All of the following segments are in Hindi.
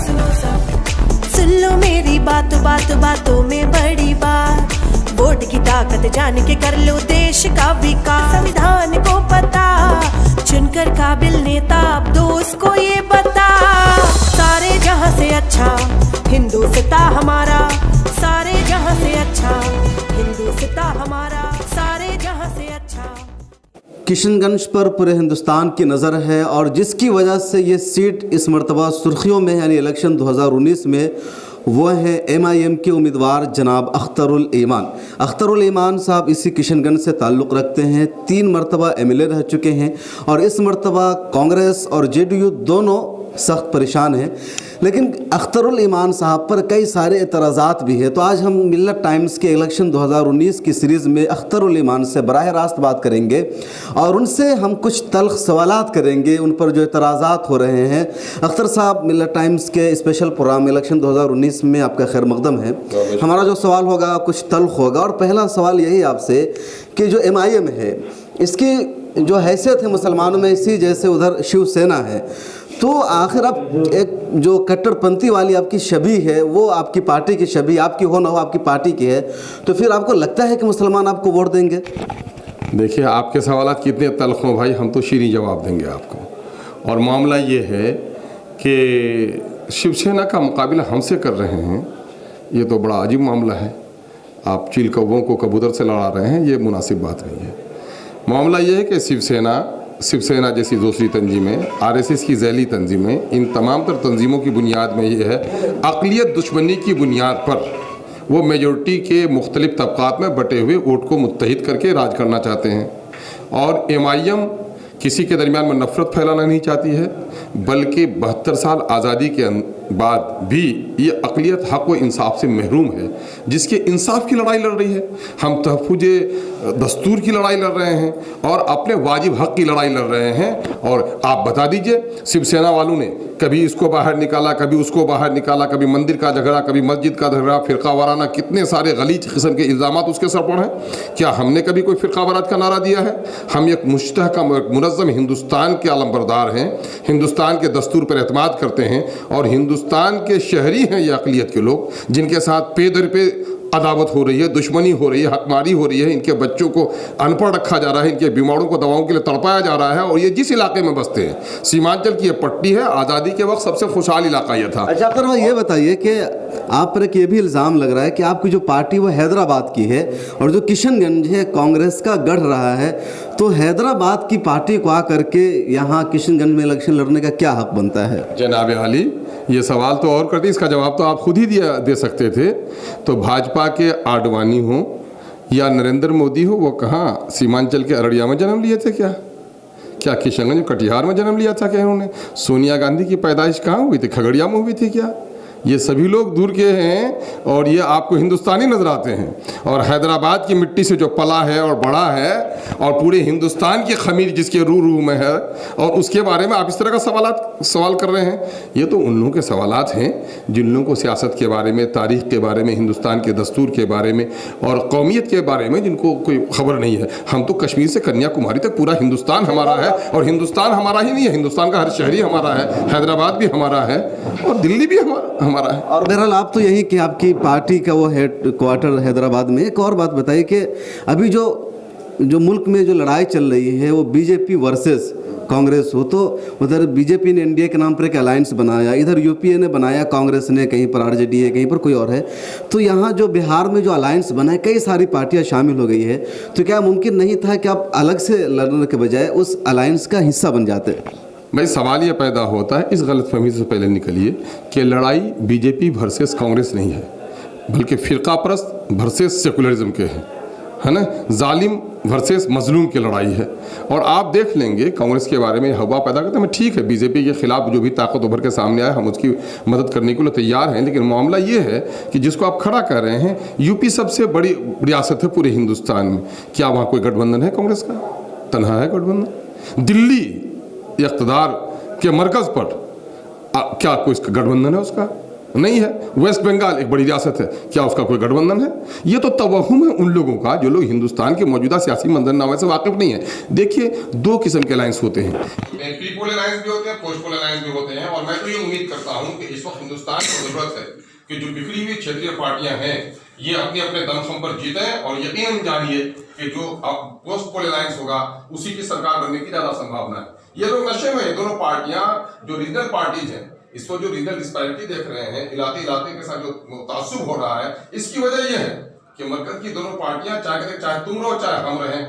सुन लो मेरी बातों में बड़ी बात, वोट की ताकत जान के कर लो देश का विकास। संविधान को पता, चुनकर काबिल नेता अब दो उसको ये बता। सारे जहां से अच्छा हिंदुस्तान हमारा, सारे जहां से अच्छा हिंदुस्तान हमारा, सारे जहां से अच्छा। किशनगंज पर पूरे हिंदुस्तान की नज़र है और जिसकी वजह से ये सीट इस मरतबा सुर्खियों में यानी इलेक्शन 2019 में वो है MIM के उम्मीदवार जनाब अख्तरुल ईमान। अख्तरुल ईमान साहब इसी किशनगंज से ताल्लुक़ रखते हैं, 3 मरतबा MLA रह चुके हैं और इस मरतबा कांग्रेस और JDU दोनों सख्त परेशान हैं। लेकिन अख्तरुल ईमान साहब पर कई सारे एतराज़ात भी हैं। तो आज हम मिल्लत टाइम्स के इलेक्शन 2019 की सीरीज़ में अख्तरुल ईमान से बराह रास्त बात करेंगे और उनसे हम कुछ तल्ख़ सवालात करेंगे उन पर जो एतराज़ात हो रहे हैं। अख्तर साहब, मिल्लत टाइम्स के स्पेशल प्रोग्राम इलेक्शन 2019 में आपका खैर मकदम है। हमारा जो सवाल होगा कुछ तल्ख़ होगा और पहला सवाल यही आपसे कि जो MIM है इसकी जो हैसियत है मुसलमानों में इसी जैसे उधर शिवसेना है, तो आखिर आप एक जो कट्टरपंथी वाली आपकी छवि है वो आपकी पार्टी की छवि आपकी हो ना हो आपकी पार्टी की है, तो फिर आपको लगता है कि मुसलमान आपको वोट देंगे? देखिए, आपके सवालात कितने तल्ख़ हों भाई, हम तो शीरी जवाब देंगे आपको। और मामला ये है कि शिवसेना का मुकाबला हमसे कर रहे हैं, ये तो बड़ा अजीब मामला है। आप चील कौवों को कबूतर से लड़ा रहे हैं, ये मुनासिब बात नहीं है। मामला ये है कि शिवसेना जैसी दूसरी तंजीमें, RSS की झैली तंजीमें, इन तमाम तर तंजीमों की बुनियाद में ये है अक़लियत दुश्मनी की बुनियाद पर वो मेजॉरिटी के मुख्तलिफ तबक़ात में बटे हुए वोट को मुत्तहिद करके राज करना चाहते हैं। और MIM किसी के दरमियान में नफ़रत फैलाना नहीं चाहती है, बल्कि 72 साल आज़ादी के बाद भी ये अक़लियत हक़ व इंसाफ से महरूम है, जिसके इंसाफ की लड़ाई लड़ रही है। हम तहफ़्फ़ुज़ दस्तूर की लड़ाई लड़ रहे हैं और अपने वाजिब हक़ की लड़ाई लड़ रहे हैं। और आप बता दीजिए, शिवसेना वालों ने कभी इसको बाहर निकाला, कभी उसको बाहर निकाला, कभी मंदिर का झगड़ा, कभी मस्जिद का झगड़ा, फ़िरका वाराना, कितने सारे गलीज किस्म के इल्ज़ामात उसके सर पर हैं। क्या हमने कभी कोई फ़िरका वारात का नारा दिया है? हम एक मुश्तहकम मुनज़्ज़म हिंदुस्तान के आलमबरदार हैं, हिंदुस्तान के दस्तूर पर एतमाद करते हैं और हिंदुस्तान के शहरी हैं ये अक़लियत के लोग, जिनके साथ पे दर पे अदावत हो रही है, दुश्मनी हो रही है, हकमारी हो रही है, इनके बच्चों को अनपढ़ रखा जा रहा है, इनके बीमारों को दवाओं के लिए तड़पाया जा रहा है। और ये जिस इलाके में बसते हैं, सीमांचल की ये पट्टी है, आज़ादी के वक्त सबसे खुशहाल इलाका ये था। अच्छा, अगर ये बताइए कि आप पर एक ये भी इल्ज़ाम लग रहा है कि आपकी जो पार्टी वो हैदराबाद की है और जो किशनगंज है कांग्रेस का गढ़ रहा है, तो हैदराबाद की पार्टी को आकर के यहाँ किशनगंज में इलेक्शन लड़ने का क्या हक बनता है? जनाब आली, ये सवाल तो और करते, इसका जवाब तो आप खुद ही दे सकते थे। तो भाजपा के आडवाणी हो या नरेंद्र मोदी हो, वो कहाँ सीमांचल के अररिया में जन्म लिए थे? क्या किशनगंज कटिहार में जन्म लिया था क्या उन्होंने? सोनिया गांधी की पैदाइश कहाँ हुई थी? खगड़िया में हुई थी क्या? ये सभी लोग दूर के हैं और ये आपको हिंदुस्तानी नजर आते हैं। और हैदराबाद की मिट्टी से जो पला है और बड़ा है और पूरे हिंदुस्तान की खमीर जिसके रूह में है, और उसके बारे में आप इस तरह का सवाल कर रहे हैं, ये तो उन लोगों के सवालात हैं जिन लोगों को सियासत के बारे में, तारीख़ के बारे में, हिंदुस्तान के दस्तूर के बारे में और कौमियत के बारे में जिनको कोई खबर नहीं है। हम तो कश्मीर से कन्याकुमारी तक पूरा हिंदुस्तान हमारा है, और हिंदुस्तान हमारा ही नहीं है, हिंदुस्तान का हर शहरी हमारा है, हैदराबाद भी हमारा है और दिल्ली भी हमारा है। और बहरहाल आप तो यही कि आपकी पार्टी का वो हेड क्वार्टर हैदराबाद में। एक और बात बताइए कि अभी जो मुल्क में जो लड़ाई चल रही है वो BJP वर्सेस कांग्रेस हो, तो उधर BJP ने NDA के नाम पर एक अलायंस बनाया, इधर UPA ने बनाया, कांग्रेस ने, कहीं पर RJD है, कहीं पर कोई और है। तो यहाँ जो बिहार में जो अलायंस बना है, कई सारी पार्टियाँ शामिल हो गई है, तो क्या मुमकिन नहीं था कि आप अलग से लड़ने के बजाय उस अलायंस का हिस्सा बन जाते? भाई, सवाल ये पैदा होता है, इस गलतफहमी से पहले निकलिए कि लड़ाई BJP वर्सेस कांग्रेस नहीं है, बल्कि फ़िरका परस्त वर्सेस सेकुलरिज्म के है ना, जालिम वर्सेस मजलूम की लड़ाई है। और आप देख लेंगे कांग्रेस के बारे में हवा पैदा करते हैं, ठीक है, BJP के खिलाफ जो भी ताकत उभर के सामने आए हम उसकी मदद करने के लिए तैयार हैं। लेकिन मामला ये है कि जिसको आप खड़ा कर रहे हैं, UP सबसे बड़ी रियासत है पूरे हिंदुस्तान में, क्या वहाँ कोई गठबंधन है कांग्रेस का? तनहा है गठबंधन। दिल्ली इक़्तिदार के मरकज़ पर क्या कोई गठबंधन है उसका? नहीं है। वेस्ट बंगाल एक बड़ी रियासत है, क्या उसका कोई गठबंधन है? ये तो तवहुम है उन लोगों का जो लोग हिंदुस्तान के मौजूदा सियासी मंजरनामे से वाकिफ नहीं है। देखिए, दो किस्म के अलायंस होते हैं, प्री पोल अलायंस भी होते हैं, पोस्ट पोल अलायंस भी होते हैं। और मैं तो ये उम्मीद करता हूँ कि इस वक्त हिंदुस्तान को जरूरत है कि जो बिखरी हुई क्षेत्रीय पार्टियां हैं ये अपने अपने दमखम पर जीतें, और यकीनन जानिए कि जो अब पोस्ट पोल अलायंस होगा उसी की सरकार बनने की ज्यादा संभावना है। ये लोग नशे में, ये दोनों पार्टियां जो रीजनल पार्टीज हैं, इस पर जो रीजनल डिस्पैरिटी देख रहे हैं, इलाके के साथ जो तासुब हो रहा है, इसकी वजह यह है कि मरकज की दोनों पार्टियां चाहे तुम रहो चाहे हम रहें।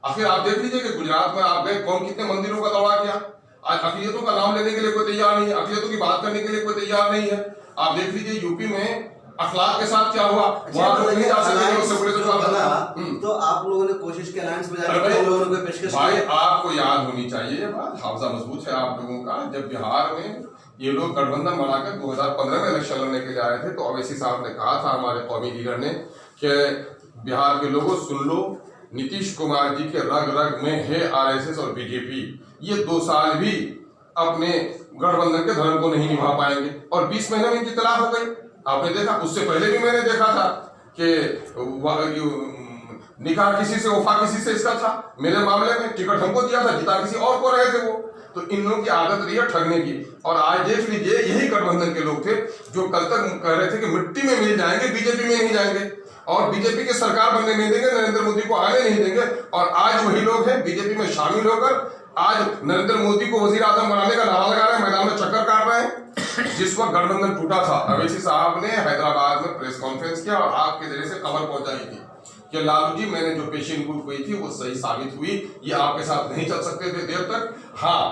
आखिर आप देख लीजिए कि गुजरात में आप गए, कौन कितने मंदिरों का दौरा किया, आज अक़लियतों का नाम लेने के लिए कोई तैयार नहीं है, अक़लियतों की बात करने के लिए कोई तैयार नहीं है। आप देख लीजिए यूपी में अखलाक के साथ क्या हुआ, वहां लोग नहीं जा सके। तो आप लोगों ने कोशिश की अलायंस में जाने की, लोगों ने पेशकश की। भाई आपको याद होनी चाहिए ये बात, हाफजा मजबूत है आप लोगों का। जब बिहार में ये लोग गठबंधन बनाकर 2015 में इलेक्शन लड़ने के लिए आए थे, तो अवैसी साहब ने कहा था, हमारे कौमी लीडर ने, कि बिहार के लोगों सुन लो, नीतीश कुमार जी के रग रग में है आरएसएस और बीजेपी। ये 2 साल भी अपने गठबंधन के धर्म को नहीं निभा पाएंगे, और 20 महीने में इनकी तलाक हो गई। आपने देखा, उससे पहले भी मैंने देखा था कि निकाह किसी से, वफा किसी से इसका था। मेरे मामले में टिकट हमको दिया था, जिता किसी और को रहे थे वो। तो इन लोगों की आदत रही है ठगने की। और आज देख लीजिए, यही गठबंधन के लोग थे जो कल तक कह रहे थे कि मिट्टी में मिल जाएंगे, बीजेपी में नहीं जाएंगे, और बीजेपी की सरकार बनने नहीं देंगे, नरेंद्र मोदी को आने नहीं देंगे। और आज वही लोग हैं बीजेपी में शामिल होकर आज नरेंद्र मोदी को वजीर आजम बनाने का नारा लगा रहे हैं, मैदान में चक्कर काट रहे हैं। जिस वक्त गठबंधन टूटा था, अवैसी साहब ने हैदराबाद में प्रेस कॉन्फ्रेंस किया और आपके जरिए से खबर पहुंचाई थी कि लालू जी, मैंने जो पेशी इनपुट हुई थी वो सही साबित हुई, ये आपके साथ नहीं चल सकते थे देर तक। हाँ,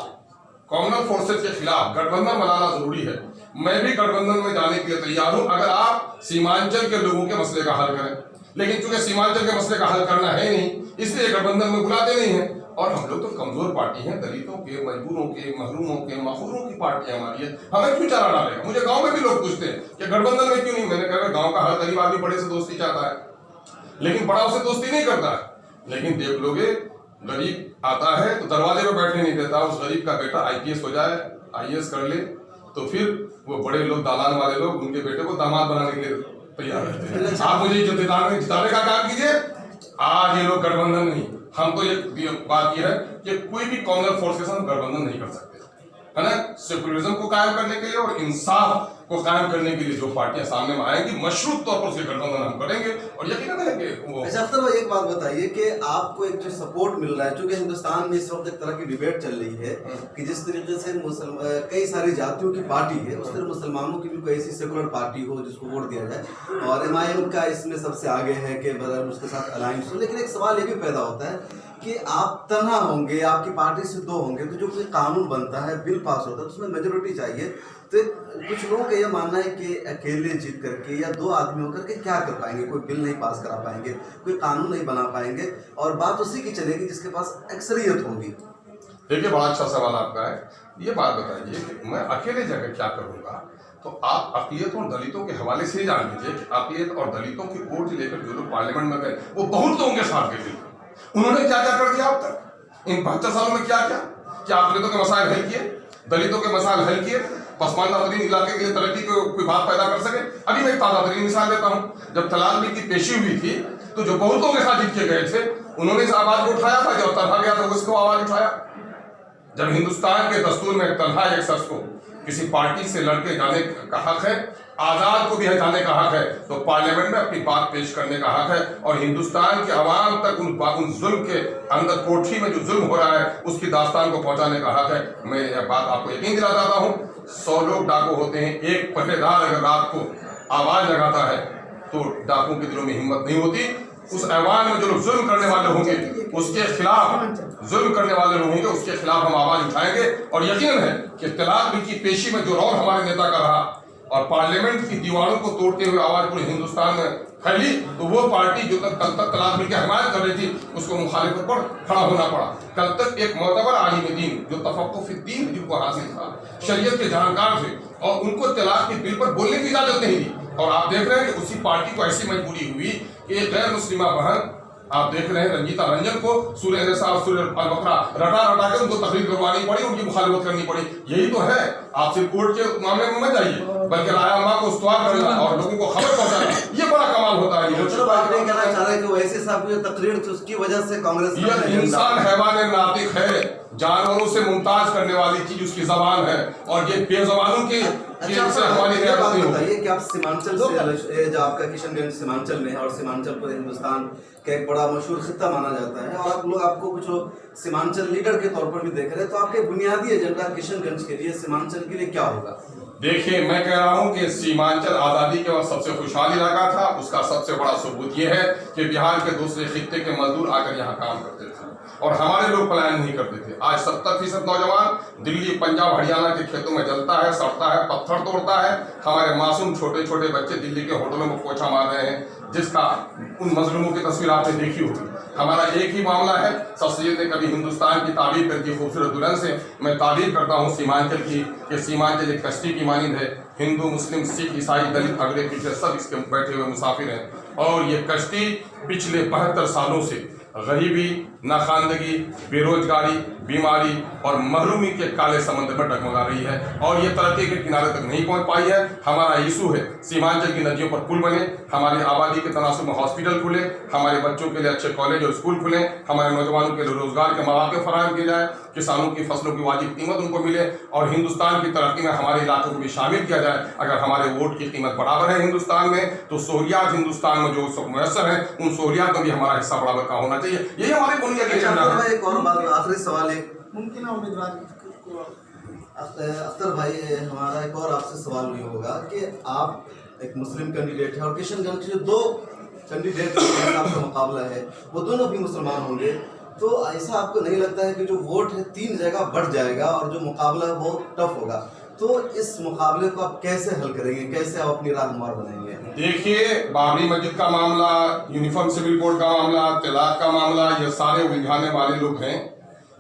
कॉमनल फोर्सेज के खिलाफ गठबंधन बनाना जरूरी है। मैं भी गठबंधन में जाने के लिए तैयार हूं, अगर आप सीमांचल के लोगों के मसले का हल करें। लेकिन चूंकि सीमांचल के मसले का हल करना है नहीं, इसलिए गठबंधन में बुलाते नहीं है। और हम लोग तो कमजोर पार्टी हैं, दलितों के, मजबूरों के, महरूमों के, मखूरों की पार्टी हमारी है, हमें क्यों चारा डालेगा? मुझे गांव में भी लोग पूछते हैं कि गठबंधन में क्यों नहीं। मैंने कहा, गांव का हर गरीब आदमी बड़े से दोस्ती चाहता है, लेकिन बड़ा उससे दोस्ती नहीं करता है। लेकिन देख लोगे, गरीब आता है तो दरवाजे पर बैठने नहीं देता। उस गरीब का बेटा IPS हो जाए, IAS कर ले, तो फिर वो बड़े लोग, दालान वाले लोग, उनके बेटे को दामाद बनाने के लिए तैयार रहते हैं। आप मुझे जिताने का काम कीजिए। आज ये लोग गठबंधन नहीं, हम तो ये बात ये है कि कोई भी कॉमनल फोर्स के साथ गठबंधन नहीं कर सकते, है ना। सेकुलरिज्म को कायम करने के लिए और इंसाफ को कायम करने के लिए जो पार्टियां सामने में आएंगी, मशरूत तौर पर उसके गठबंधन हम करेंगे। और यकीनन है कि वो। अच्छा अख्तर भाई, एक बात बताइए कि आपको एक जो सपोर्ट मिल रहा है, क्योंकि हिंदुस्तान में इस वक्त एक तरह की डिबेट चल रही है कि जिस तरीके से कई सारी जातियों की पार्टी है, उस तरह मुसलमानों की भी कोई ऐसी सेकुलर पार्टी हो जिसको वोट दिया जाए, और MIM का इसमें सबसे आगे है कि बदल उसके साथ अलायंस हो। लेकिन एक सवाल ये भी पैदा होता है कि आप तन्हा होंगे, आपकी पार्टी से 2 होंगे, तो जो कोई कानून बनता है, बिल पास होता है, तो उसमें मेजोरिटी चाहिए। तो कुछ लोगों का यह मानना है कि अकेले जीत करके या 2 आदमी होकर के क्या कर पाएंगे, कोई बिल नहीं पास करा पाएंगे, कोई कानून नहीं बना पाएंगे, और बात उसी की चलेगी जिसके पास अक्सरियत होगी। देखिए, बड़ा अच्छा सवाल आपका है। ये बात बताइए कि मैं अकेले जाकर क्या करूंगा? तो आप अक़लियत और दलितों के हवाले से जान लीजिए कि अक़लियत और दलितों की वोट लेकर जो लोग पार्लियामेंट में गए, वो बहुत लोगों के साथ गए थे। उन्होंने क्या क्या कर दिया अब तक इन 72 सालों में? क्या क्या क्या अक़लियतों के मसाइल हल किए, दलितों के मसाइल हल किए, पसमानदा तरीन इलाके के लिए तरक्की को कोई बात पैदा कर सके? अभी मैं एक ताज़ा तरीन मिसाल देता हूँ। जब तलाक बिल की पेशी हुई थी, तो जो बहुतों के साथ जीत के गए थे, उन्होंने इस आवाज को उठाया था। जब तनहा गया था, उसको आवाज उठाया। जब हिंदुस्तान के दस्तूर में तनहा एक शख्स को किसी पार्टी से लड़के जाने का हक है, आजाद को भी जाने का हक है, तो पार्लियामेंट में अपनी बात पेश करने का हक है। और हिंदुस्तान के अवाम तक उन जुल्म के अंदर, कोठी में जो जुल्म हो रहा है, उसकी दास्तान को पहुंचाने का हक है। मैं यह बात आपको यकीन दिला देता हूँ, 100 लोग डाकू होते हैं, एक पहरेदार अगर रात को आवाज लगाता है तो डाकुओं के दिलों में हिम्मत नहीं होती। उस ऐवान में जो लोग जुल्म करने वाले होंगे, उसके खिलाफ, जुल्म करने वाले लोग होंगे, उसके खिलाफ हम आवाज उठाएंगे। और यकीन है कि तलाक बिल की पेशी में जो रौब हमारे नेता का रहा और पार्लियामेंट की दीवारों को तोड़ते हुए आवाज पूरे हिंदुस्तान में फैली, तो वो पार्टी जो कल तक तलाक बिल की हिमायत कर रही थी, उसको मुखालिफत पर खड़ा होना पड़ा। कल तक एक मोतबर आलिम दीन जो तफक्कुह फी दीन जिनको हासिल था, शरीयत के जानकार थे, और उनको तलाक के बिल पर बोलने की इजाजत नहीं दी। और आप देख रहे हैं कि उसी पार्टी को ऐसी मजबूरी हुई कि एक गैर मुस्लिमा बहन आप देख रहे हैं रंजीता रंजन को सूर्य निसार सूर्य अल बकरा रटा के उनको तकरीर करवानी पड़ी, उनकी मुखालिफत करनी पड़ी। यही तो है। आप सिर्फ कोर्ट के मामले में मत जाइए, बल्कि रायमा को उस्तवार करना और लोगों को खबर पहुंचाना, ये बड़ा कमाल होता है। चलो बात नहीं कहना चाह रहे कि वैसे साहब की तकरीर थी उसकी वजह से कांग्रेस ये इंसान हैवान नातिक है, जानवरों से मुमताज करने वाली चीज उसकी जबान है, और ये बेजबानों के हमारी बताइए कि आप सीमांचल से, जो आपका किशनगंज सीमांचल में है और सीमांचल पर हिंदुस्तान का एक बड़ा मशहूर खित्ता माना जाता है, और आप लोग आपको कुछ सीमांचल लीडर के तौर पर भी देख रहे हैं, तो आपके बुनियादी एजेंडा किशनगंज के लिए, सीमांचल के लिए क्या होगा? देखिए, मैं कह रहा हूं कि सीमांचल आजादी के वक्त सबसे खुशहाल इलाका था। उसका सबसे बड़ा सबूत यह है कि बिहार के दूसरे खित्ते के मजदूर आकर यहाँ काम करते थे और हमारे लोग पलायन नहीं करते थे। आज 70% नौजवान दिल्ली, पंजाब, हरियाणा के खेतों में जलता है, सड़ता है, पत्थर तोड़ता है। हमारे मासूम छोटे छोटे बच्चे दिल्ली के होटलों में पोछा मार रहे हैं, जिसका उन मजलूमों की तस्वीर आपने देखी होगी। हमारा एक ही मामला है, सर सैयद ने कभी हिंदुस्तान की तारीफ करती खूबसूरत दुल्हन से मैं तारीफ करता हूँ सीमांचल की, कि सीमांचल एक कश्ती की मानिंद है। हिंदू, मुस्लिम, सिख, ईसाई, दलित, अगले पीछे सब इसके बैठे हुए मुसाफिर हैं, और ये कश्ती पिछले 72 सालों से गरीबी, नाखानदगी, बेरोजगारी, बीमारी और महरूमी के काले समंदर में डगमगा रही है, और ये तरक्की के किनारे तक नहीं पहुंच पाई है। हमारा इशू है सीमांचल की नदियों पर पुल बने, हमारी आबादी के तनासुब में हॉस्पिटल खुले, हमारे बच्चों के लिए अच्छे कॉलेज और स्कूल खुले, हमारे नौजवानों के लिए रोजगार के मौके फराहम किए जाए, किसानों की फसलों की वाजिब कीमत उनको मिले, और हिंदुस्तान की तरक्की में हमारे इलाकों को भी शामिल किया जाए। अगर हमारे वोट की कीमत बराबर है हिंदुस्तान में, तो सहूलियात हिंदुस्तान में जो सब मुयसर है, उन सहूलियात में भी हमारा हिस्सा बराबर का होना चाहिए। यही हमारी बुनियादी एजेंडा है। एक और बात, आखिरी सवाल है, मुमकिन उम्मीदवार अख्तर भाई, हमारा एक और आपसे सवाल ये होगा कि आप एक मुस्लिम कैंडिडेट है और किशनगंज के जो 2 कैंडिडेट का आपका मुकाबला है वो दोनों भी मुसलमान होंगे, तो ऐसा आपको नहीं लगता है कि जो वोट है 3 जगह बढ़ जाएगा और जो मुकाबला है बहुत टफ होगा? तो इस मुकाबले को आप कैसे हल करेंगे, कैसे आप अपनी राह हमवार बनाएंगे? देखिए, बाबरी मस्जिद का मामला, यूनिफॉर्म सिविल कोड का मामला, तलाक का मामला, ये सारे उलझाने वाले लोग हैं।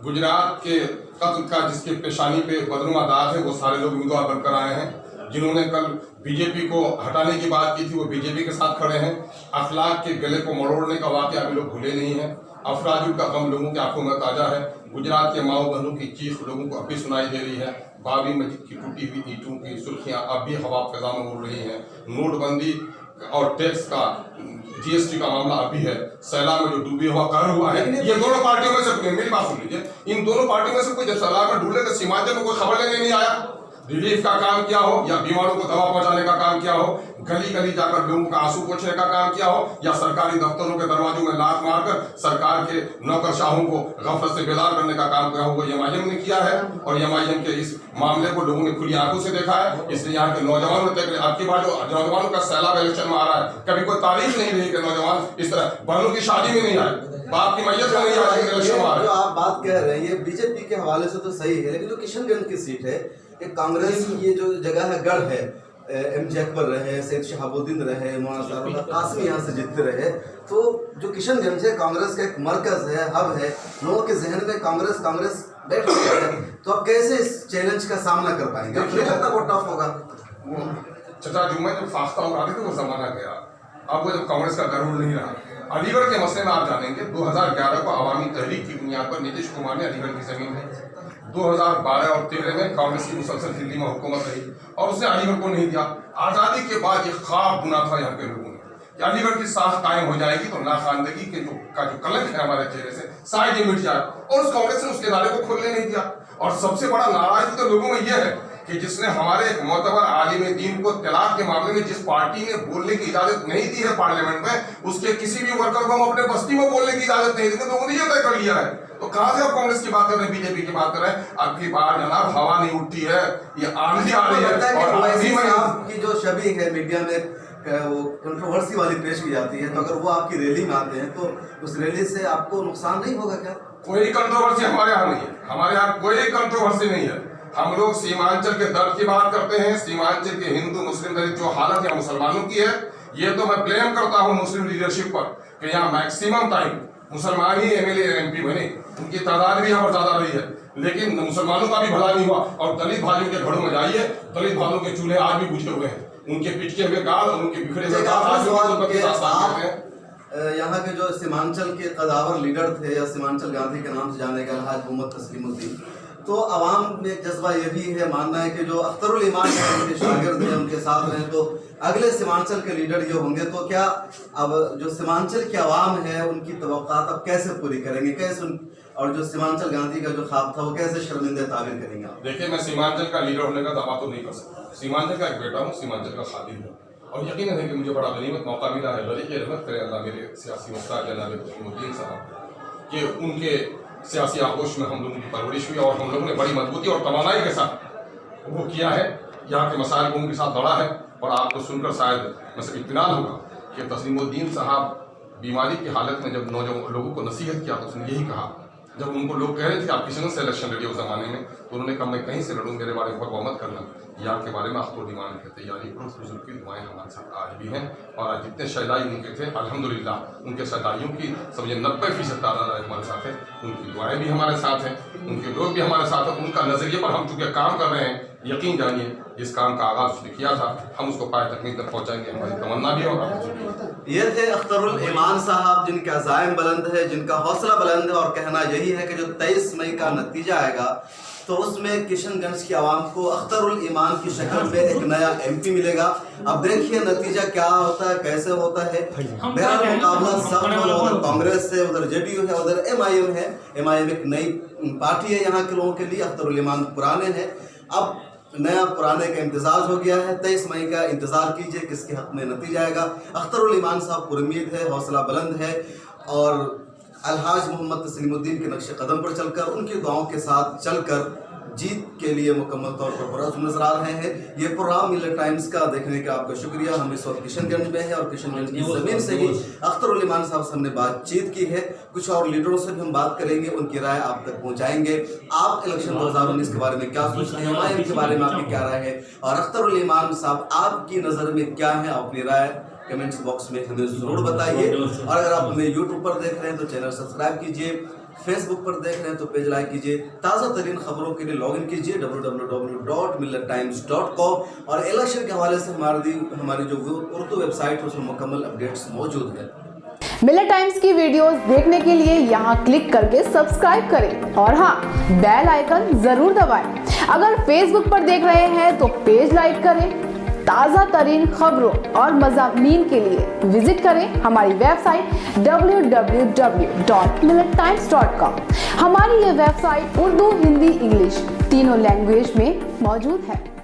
गुजरात के कत्ल का जिसके पेशानी पे बदनुमा दाग है, वो सारे लोग उम्मीदवार बनकर आए हैं। जिन्होंने कल बीजेपी को हटाने की बात की थी, वो बीजेपी के साथ खड़े हैं। अखलाक के गले को मरोड़ने का वाक़या अभी लोग भूले नहीं हैं। अफराजुल का गम लोगों की आंखों में ताज़ा है। गुजरात के माओ बहनों की चीख लोगों को अब भी सुनाई दे रही है। बाबरी मस्जिद की टूटी हुई ईंटों की सुर्खियां अब भी हवा फिजा में उड़ रही हैं। नोटबंदी और टैक्स का, जीएसटी का मामला अभी है। सैलाब में जो डूबी हुआ कर हुआ है, ये दोनों पार्टियों में से, मेरी बात सुन लीजिए, इन दोनों पार्टियों में से कोई जब सैलाब में डूबे तो सीमांचल में कोई खबर लेने नहीं आया। रिलीफ का काम किया हो, या बीमारों को दवा पहुंचाने का काम किया हो, गली गली जाकर लोगों का आंसू पोंछने का काम किया हो, या सरकारी दफ्तरों के दरवाजों में लात मारकर सरकार के नौकरशाहों को गफलत से बेदार करने का काम किया हो, वो एमआईएम ने किया है। और एमआईएम के इस मामले को लोगों ने खुली आंखों से देखा है। इसलिए यहाँ के नौजवानों ने, आपकी बात जो नौजवानों का सैलाब इलेक्शन में आ रहा है, कभी कोई तारीख नहीं रही कि नौजवान इस तरह बहनों की शादी में नहीं आए, बाप की मैयत में नहीं आए, इलेक्शन में आ रहे। जो आप बात कह रहे हैं ये बीजेपी के हवाले से तो सही है, लेकिन जो किशनगंज की सीट है, एक कांग्रेस की ये जो जगह है, गढ़ है, एमजे अकबर रहे, सैयद शहाबुद्दीन रहे, मौलाना कासिम यहाँ से जीतते रहे, तो जो किशनगंज है कांग्रेस का एक मरकज है, हब है, लोगों के जहन में कांग्रेस बैठ गई है। तो आप कैसे इस चैलेंज का सामना कर पाएंगे? आपको नहीं लगता बहुत टफ होगा? चचा जुम्मे जब फाख्ता उड़ा थे वो जमाना गया, अब वो जब कांग्रेस का गरुड़ नहीं रहा। अलीगढ़ के मसले में आप जानेंगे, 2011 को अवामी तहरीक की बुनियाद पर नीतीश कुमार ने अलीगढ़ की जमीन दी। 2012 और 13 में कांग्रेस की मुसलसल दिल्ली में हुकूमत रही और उसने अलीगढ़ को नहीं दिया। आज़ादी के बाद ये ख्वाब बुना था यहाँ के लोगों ने कि अलीगढ़ की साख कायम हो जाएगी तो नाखानदगी के जो कलंक है हमारे चेहरे से शायद ये मिट जाए, और उस कांग्रेस ने उसके नारे को खोलने नहीं दिया। और सबसे बड़ा नाराजगी तो लोगों में यह है कि जिसने हमारे एक मोतबर आलिम दीन को तलाक के मामले में जिस पार्टी ने बोलने की इजाजत नहीं दी है पार्लियामेंट में, उसके किसी भी वर्कर को हम अपने बस्ती में बोलने की इजाजत नहीं दी, तो लोगों ने यह तय कर लिया है। तो कहां से आप कांग्रेस की बात कर रहे हैं, बीजेपी की बात कर रहे हैं? आपकी बात जनाब हवा नहीं उठती है, ये आंधी आ रही है। और आपकी जो छवि है मीडिया में वो कंट्रोवर्सी वाली पेश की जाती है, तो अगर वो आपकी रैली में आते हैं तो उस रैली से आपको नुकसान नहीं होगा क्या? कोई कंट्रोवर्सी हमारे यहाँ नहीं है, हमारे यहाँ कोई कंट्रोवर्सी नहीं है। हम लोग सीमांचल के दर्द की बात करते हैं। सीमांचल के हिंदू मुस्लिम दलित जो हालत यहाँ मुसलमानों की है, ये तो मैं ब्लेम करता हूँ मुस्लिम लीडरशिप पर कि यहाँ मैक्सिमम टाइम मुसलमान ही एमएलए एमपी बने, उनकी तादाद भी यहाँ पर ज्यादा रही है, लेकिन मुसलमानों का भी भला नहीं हुआ। और दलित भाइयों के घरों में जाइए, दलित भाइयों के चूल्हे आज भी बुझे हुए हैं, उनके पिचके हुए गाल और उनके बिखरे हुए गाल आज भी यहाँ के जो सीमांचल के कदावर लीडर थे या सीमांचल गांधी के नाम से जाने गए अलहाज मोहम्मद तस्लीमुद्दीन, तो आवाम में एक जज्बा ये भी है, मानना है कि जो अख्तरुल ईमान है उनके शागिर्द हैं, उनके साथ रहें तो अगले सीमांचल के लीडर ये होंगे। तो क्या अब जो सीमांचल की आवाम है उनकी तवक्कात अब कैसे पूरी करेंगे, कैसे और जो सीमांचल गांधी का जो ख्वाब था वो कैसे शर्मिंदे ताबीर करेंगे? देखिए, मैं सीमांचल का लीडर होने का दावा तो नहीं कर सकता। सीमांचल का एक बेटा हूँ, सीमांचल का खादिम हूँ, और यकीन है कि मुझे बड़ा गनीमत मौका मिला है, बड़ी की रहमत करे अल्लाह मेरे सियासी उस्ताद जनाब तस्लीमुद्दीन साहब, कि उनके सियासी आगोश में हम लोगों की परवरिश हुई और हम लोगों ने बड़ी मजबूती और तवानाई के साथ वो किया है। यहाँ के मसाइल को उनके साथ लड़ा है, और आपको सुनकर शायद मतलब इत्मीनान होगा कि तस्लीमुद्दीन साहब बीमारी की हालत में जब नौजवान लोगों को नसीहत किया तो उसने यही कहा, जब उनको लोग कह रहे थे आप किशन से इलेक्शन लड़िए उस जमाने में, तो उन्होंने कहा मैं कहीं से लड़ूँ, मेरे बारे में बकवा मत करना, यहाँ के बारे में अख्तरुल ईमान की तैयारी करो। बुजुर्ग की दुआएं हमारे साथ आज भी हैं, और आज जितने शहदाई उनके थे अल्हम्दुलिल्लाह उनके शहदाइयों की समझे 90% तादाद हमारे साथ है, उनकी दुआएं भी हमारे साथ हैं, उनके लोग भी हमारे साथ हैं। उनका नजरिए पर हम चूँकि काम कर रहे हैं, यकीन जानिए जिस काम का आगाज उसने किया था हम उसको पाए तकमील तक पहुँचाएंगे, हमारी तमन्ना भी होगा। ये थे अख्तरुल ईमान साहब, जिनका अज़ाइम बुलंद है, जिनका हौसला बुलंद है, और कहना यही है कि जो 23 मई का नतीजा आएगा तो उसमें किशनगंज की आवाम को अख्तरुल ईमान की शक्ल में एक नया MP मिलेगा। अब देखिए नतीजा क्या होता है, कैसे होता है। मेरा मुकाबला सब उधर कांग्रेस है, उधर JDU है, उधर MIM है। MIM एक नई पार्टी है यहाँ के लोगों के लिए, अख्तरुल ईमान पुराने हैं। अब नया पुराने का इम्तिजाज हो गया है। 23 मई का इंतजार कीजिए किसके हक में नतीजा आएगा। अख्तरुल ईमान साहब पुरुमीद है, हौसला बुलंद है, और अलहाज मोहम्मद तस्लीमुद्दीन के नक्शे कदम पर चलकर, उनकी दुआओं के साथ चलकर जीत के लिए मुकम्मल तौर पर पुरअज़्म नजर आ रहे हैं। ये प्रोग्राम मिलत टाइम्स का देखने का आपका शुक्रिया। हम इस वक्त किशनगंज में हैं, और किशनगंज की ज़मीन से ही अख्तरुल ईमान साहब से हमने बातचीत की है। कुछ और लीडरों से भी हम बात करेंगे, उनकी राय आप तक पहुँचाएंगे। आप इलेक्शन 2019 के बारे में क्या सोचते हैं, MIM के बारे में आपकी क्या राय है, और अख्तरुल ईमान साहब आपकी नज़र में क्या है, अपनी राय कमेंट्स बॉक्स में हमें ज़रूर बताइए। और अगर आप हमें यूट्यूब पर देख रहे हैं तो चैनल सब्सक्राइब कीजिए, फेसबुक पर देख रहे हैं तो पेज लाइक कीजिए। ताज़ा तरीन खबरों के लिए लॉगिन कीजिए www.millattimes.com, और इलेक्शन के हवाले से हमारी जो उर्दू वेबसाइट है उसमें मुकम्मल अपडेट्स मौजूद है। मिलत टाइम्स की वीडियोस देखने के लिए यहाँ क्लिक करके सब्सक्राइब करें, और हाँ, बेल आइकन जरूर दबाएं। अगर फेसबुक पर देख रहे हैं तो पेज लाइक करें। ताज़ा तरीन खबरों और मज़ामीन के लिए विजिट करें हमारी वेबसाइट www.millettimes.com। हमारी ये वेबसाइट उर्दू, हिंदी, इंग्लिश तीनों लैंग्वेज में मौजूद है।